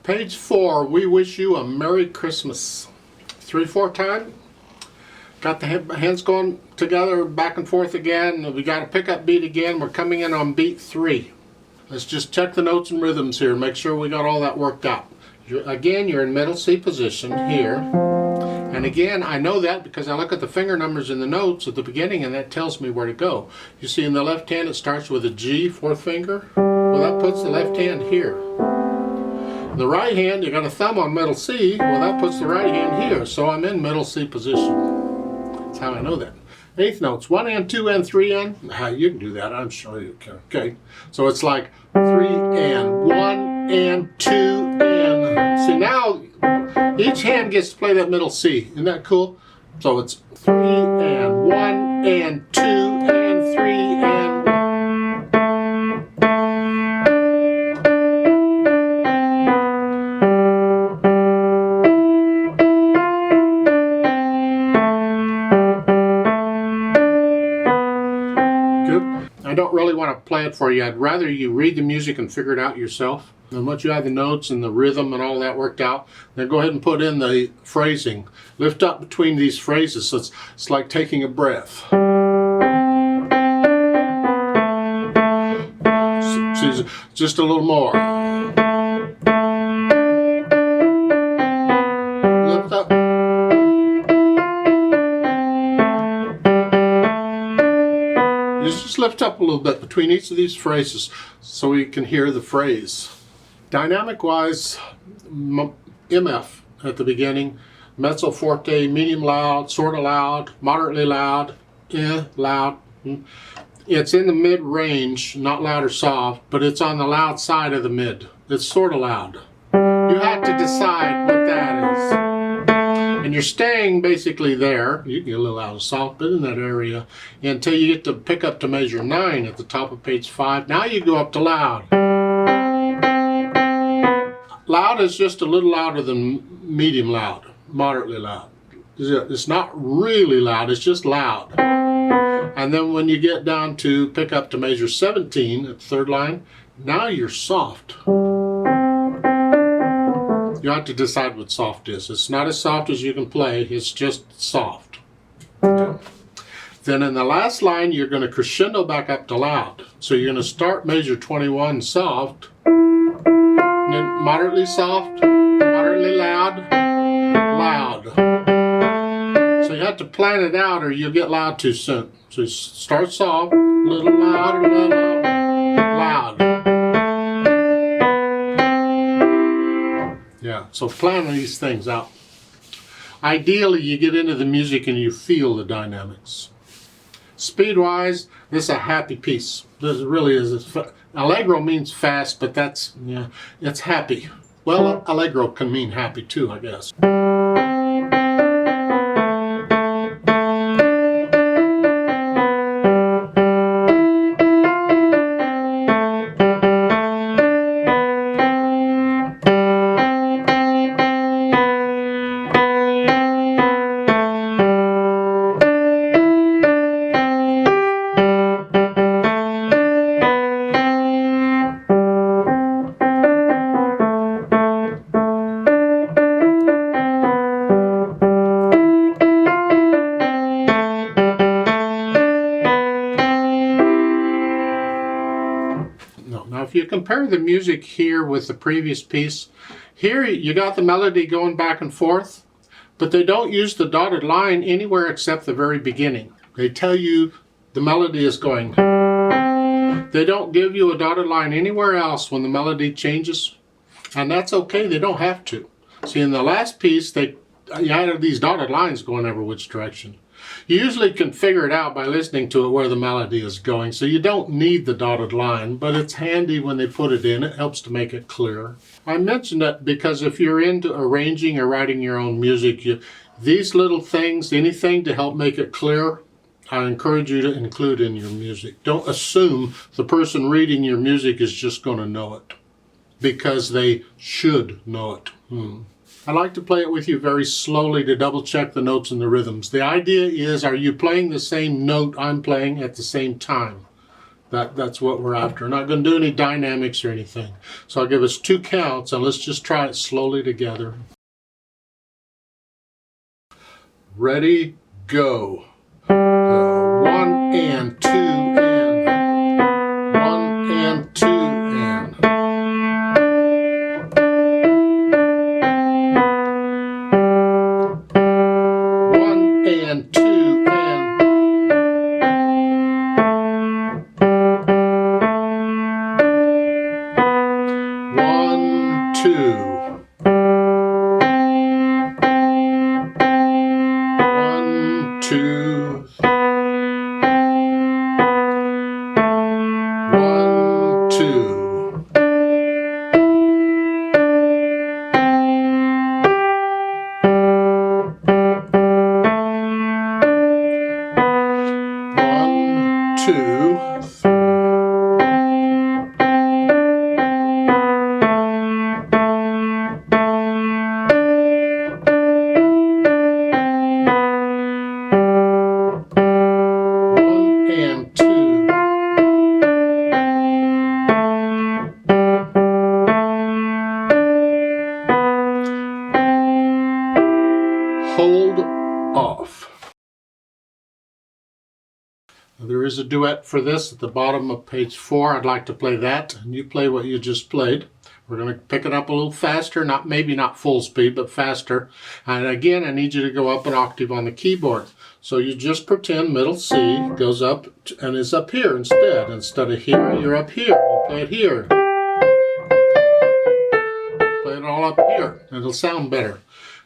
Page 4, we wish you a Merry Christmas. 3/4 time. Got the hands going together, back and forth again. We got a pickup beat again. We're coming in on beat 3. Let's just check the notes and rhythms here. Make sure we got all that worked out. Again, you're in middle C position here. And again, I know that because I look at the finger numbers in the notes at the beginning and that tells me where to go. You see in the left hand it starts with a G, 4th finger. Well, that puts the left hand here. The right hand, you got a thumb on middle C. Well, that puts the right hand here. So I'm in middle C position. That's how I know that. 8th notes, 1 and 2 and 3 and. You can do that, I'm sure you can. Okay, so it's like 3 and 1 and 2 and. See, now each hand gets to play that middle C. Isn't that cool? So it's 3 and 1 and 2 and 3 and. I don't really want to play it for you. I'd rather you read the music and figure it out yourself. And once you have the notes and the rhythm and all that worked out, then go ahead and put in the phrasing. Lift up between these phrases. So it's like taking a breath. So just a little more. Lift up. Just lift up a little bit between each of these phrases so we can hear the phrase. Dynamic wise, MF at the beginning, mezzo forte, medium loud, sort of loud, moderately loud, loud. It's in the mid range, not loud or soft, but it's on the loud side of the mid. It's sort of loud. You have to decide what that is. And you're staying basically there. You can get a little out of soft, but in that area until you get to pick up to measure 9 at the top of page 5. Now you go up to loud. Loud is just a little louder than medium loud, moderately loud. It's not really loud, it's just loud. And then when you get down to pick up to measure 17 at the 3rd line, now you're soft. You have to decide what soft is. It's not as soft as you can play, it's just soft. Okay. Then in the last line, you're going to crescendo back up to loud. So you're going to start measure 21 soft, and then moderately soft, moderately loud, loud. So you have to plan it out or you'll get loud too soon. So you start soft, a little louder, little loud. Yeah, so plan these things out. Ideally, you get into the music and you feel the dynamics. Speed-wise, this is a happy piece. This really is. Allegro means fast, but that's, yeah, it's happy. Well, allegro can mean happy too, I guess. Now if you compare the music here with the previous piece, here you got the melody going back and forth, but they don't use the dotted line anywhere except the very beginning. They tell you the melody is going. They don't give you a dotted line anywhere else when the melody changes, and that's okay, they don't have to. See, in the last piece, you had these dotted lines going every which direction. You usually can figure it out by listening to it where the melody is going, so you don't need the dotted line, but it's handy when they put it in. It helps to make it clear. I mentioned that because if you're into arranging or writing your own music, these little things, anything to help make it clear, I encourage you to include in your music. Don't assume the person reading your music is just going to know it, because they should know it. I like to play it with you very slowly to double check the notes and the rhythms. The idea is, are you playing the same note I'm playing at the same time? That's what we're after. Not going to do any dynamics or anything. So I'll give us 2 counts, and let's just try it slowly together. Ready, go. 1 and 2 and 1 and 2 and 1 and 2 and 1 2. 1 2 1 2 1 2 and 2. Hold off. Now, there is a duet for this at the bottom of page 4. I'd like to play that, and you play what you just played. We're going to pick it up a little faster, maybe not full speed, but faster. And again, I need you to go up an octave on the keyboard. So you just pretend middle C goes up and is up here instead. Instead of here, you're up here. You play it here. Play it all up here. It'll sound better.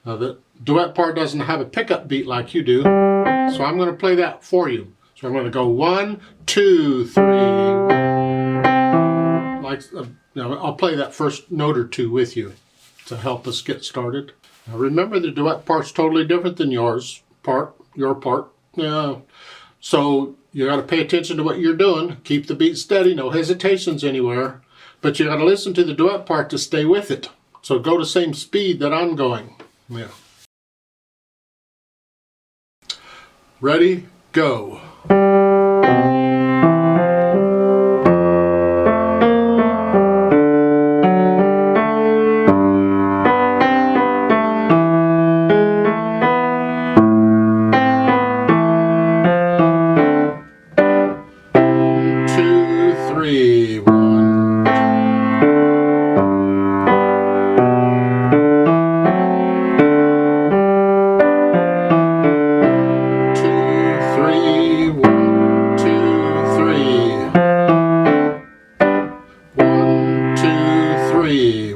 Now, the duet part doesn't have a pickup beat like you do, so I'm going to play that for you. So I'm going to go 1, 2, 3. I'll play that first note or two with you to help us get started. Now remember, the duet part's totally different than your part. Yeah. So you got to pay attention to what you're doing. Keep the beat steady, no hesitations anywhere. But you got to listen to the duet part to stay with it. So go the same speed that I'm going. Yeah. Ready, go. Three.